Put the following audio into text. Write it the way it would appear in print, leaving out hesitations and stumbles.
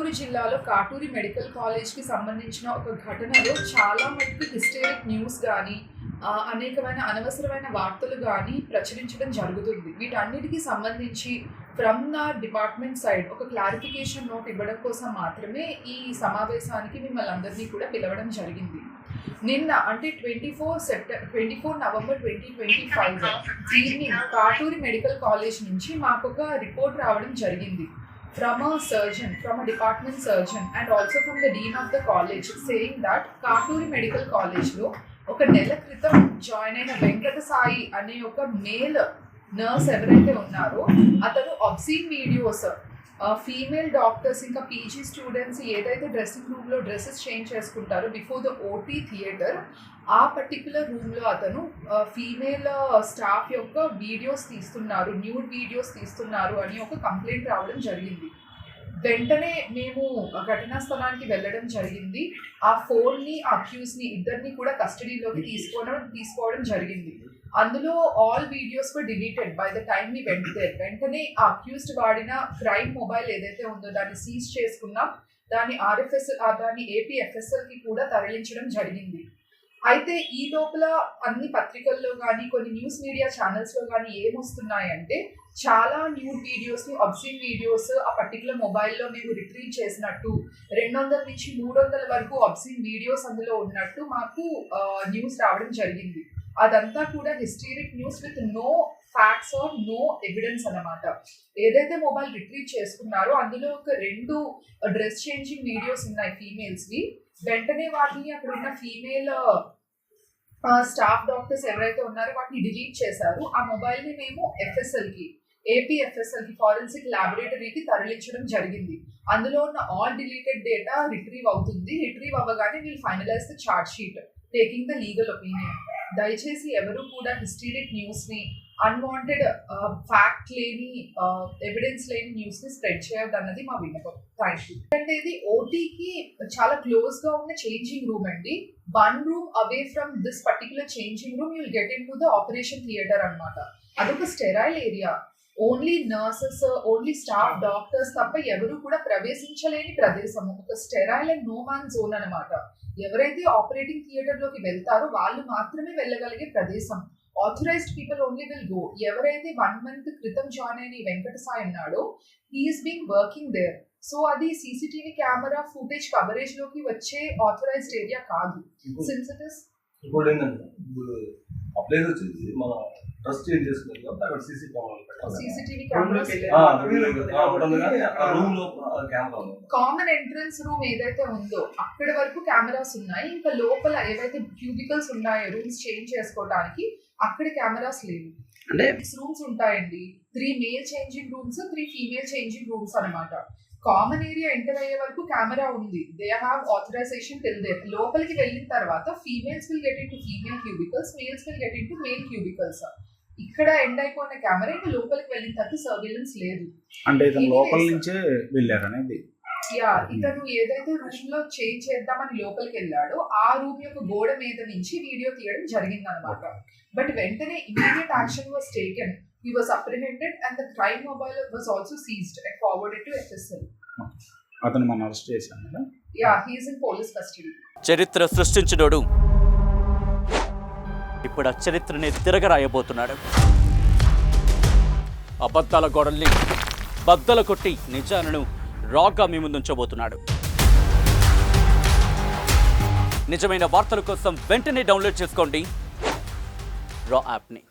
గుంటూరు జిల్లాలో కాటూరి మెడికల్ కాలేజ్కి సంబంధించిన ఒక ఘటనలో చాలా మటుకు హిస్టరిక్ న్యూస్ కానీ అనేకమైన అనవసరమైన వార్తలు కానీ ప్రచురించడం జరుగుతుంది. వీటన్నిటికీ సంబంధించి ఫ్రమ్ ద డిపార్ట్మెంట్ సైడ్ ఒక క్లారిఫికేషన్ నోట్ ఇవ్వడం కోసం మాత్రమే ఈ సమావేశానికి మిమ్మల్ని అందరినీ కూడా పిలవడం జరిగింది. నిన్న అంటే 24 November 2025 evening Katuri medical college నుంచి మాకు ఒక రిపోర్ట్ రావడం జరిగింది from a surgeon, from a department surgeon and also from the dean of the college saying that Katuri medical కాలేజ్లో ఒక నెల క్రితం జాయిన్ అయిన వెంకట సాయి అనే ఒక మేల్ నర్స్ ఎవరైతే ఉన్నారో అతను అబ్సీన్ వీడియోస్ ఫీమేల్ డాక్టర్స్ ఇంకా పీజీ స్టూడెంట్స్ ఏదైతే డ్రెస్సింగ్ రూమ్లో డ్రెస్సెస్ చేంజ్ చేసుకుంటారో బిఫోర్ ద ఓటీ థియేటర్ ఆ పర్టిక్యులర్ రూమ్లో అతను ఫీమేల్ స్టాఫ్ యొక్క వీడియోస్ తీస్తున్నారు, న్యూడ్ వీడియోస్ తీస్తున్నారు అని ఒక కంప్లైంట్ రావడం జరిగింది. వెంటనే మేము ఘటనా స్థలానికి వెళ్ళడం జరిగింది. ఆ ఫోన్ని అక్యూజ్ని ఇద్దరిని కూడా కస్టడీలోకి తీసుకోవడం జరిగింది. అందులో all videos were deleted by the time we went there. వెంటనే ఆ అక్యూజ్డ్ వాడిన క్రైమ్ మొబైల్ ఏదైతే ఉందో దాన్ని సీజ్ చేసుకున్నాం. దాన్ని దాన్ని ఏపీఎఫ్ఎస్ఎల్కి కూడా తరలించడం జరిగింది. అయితే ఈ లోపల అన్ని పత్రికల్లో కానీ కొన్ని న్యూస్ మీడియా ఛానల్స్లో కానీ ఏమొస్తున్నాయంటే చాలా న్యూడ్ వీడియోస్, అబ్సీన్ వీడియోస్ ఆ పర్టికులర్ మొబైల్లో మేము రిట్రీవ్ చేసినట్టు 200 నుంచి 300 వరకు అబ్సీన్ వీడియోస్ అందులో ఉన్నట్టు మాకు న్యూస్ రావడం జరిగింది. అదంతా కూడా historic news with no facts or no evidence అన్నమాట. ఏదైతే మొబైల్ రిట్రీవ్ చేసుకున్నారో అందులో ఒక 2 డ్రెస్ చేంజింగ్ వీడియోస్ ఉన్నాయి ఫీమేల్స్వి. వెంటనే వాటిని అక్కడ ఉన్న ఫీమేల్ స్టాఫ్ డాక్టర్స్ ఎవరైతే ఉన్నారో వాటిని డిలీట్ చేశారు. ఆ మొబైల్ని మేము ఏపీఎఫ్ఎస్ఎల్కి ఫారెన్సిక్ ల్యాబొరేటరీకి తరలించడం జరిగింది. అందులో ఉన్న ఆల్ డిలీటెడ్ డేటా రిట్రీవ్ అవుతుంది. రిట్రీవ్ అవ్వగానే we'll finalise the charge sheet taking the legal opinion. దయచేసి ఎవరు కూడా హిస్టరిక్ న్యూస్ని, అన్వాంటెడ్ ఫ్యాక్ట్ లేని ఎవిడెన్స్ లేని న్యూస్ని స్ప్రెడ్ చేయొద్దు అన్నది మా విన్నపం. Thank you. అంటే ఇది ఓటీకి చాలా క్లోజ్గా ఉన్న చేంజింగ్ రూమ్ అండి. 1 room away from this particular changing room you will get in to the operation theatre అనమాట. అదొక sterile area. Only nurses, only staff doctors తప్ప ఎవరు కూడా ప్రవేశించలేని ప్రదేశము. ఒక sterile and no man zone అనమాట. ఎవరైతే ఆపరేటింగ్ థియేటర్లోకి వెళ్తారో వాళ్ళు మాత్రమే వెళ్ళగలిగే ప్రదేశం. Authorised people only will go. ఎవరైతే 1 month క్రితం జాయిన్ అయిన వెంకట సాయి ఉన్నాడో he's being working there. So అది సీసీటీవీ కెమెరా ఫుటేజ్ కవరేజ్ లోకి వచ్చే ఆథరైజ్డ్ ఏరియా కాదు. Since it is common entrance room ఏదైతే ఉందో అక్కడ వరకు కెమెరాస్ ఉన్నాయి. ఇంకా లోపల ఏవైతే క్యూబికల్స్ ఉన్నాయో రూమ్స్ చేంజ్ చేసుకోవడానికి అక్కడ కెమెరాస్ లేవు. అంటే 6 rooms ఉంటాయండి. 3 male changing rooms, 3 female changing rooms అనమాట. కామన్ ఏరియా ఎంటర్ అయ్యే వరకు కెమెరా ఉంది. They have authorisation till there. లోపలికి వెళ్ళిన తర్వాత females will get in to female cubicles, males will get in to male cubicles. ఇక్కడ ఎండ్ అయిపోయిన కెమెరా ఇంకా లోపలికి వెళ్ళిన తర్వాత సర్వేలెన్స్ లేదు. అంటే లోపల నుంచే వెళ్ళారనేది. యా, ఇతను ఏదైతే రూమ్ లో చేంజ్ చేద్దామని లోపలికి వెళ్ళాడో ఆ రూమ్ యొక్క గోడ మీద నుంచి వీడియో తీయడం జరిగింది అనమాట. బట్ వెంటనే immediate action was taken. He was apprehended and the crime mobile was also seized and forwarded to FSL. అతను మన అరెస్ట్ చేశారు కదా? Yeah, he is in police custody. చరిత్ర సృష్టించినోడు ఇప్పుడు ఆ చరిత్రని తిరగరాయబోతున్నాడు. అబద్ధాల గోడల్ని బద్దలు కొట్టి నిజాలను రాగా మీ ముందుంచబోతున్నాడు. నిజమైన వార్తల కోసం వెంటనే డౌన్లోడ్ చేసుకోండి రా యాప్ని.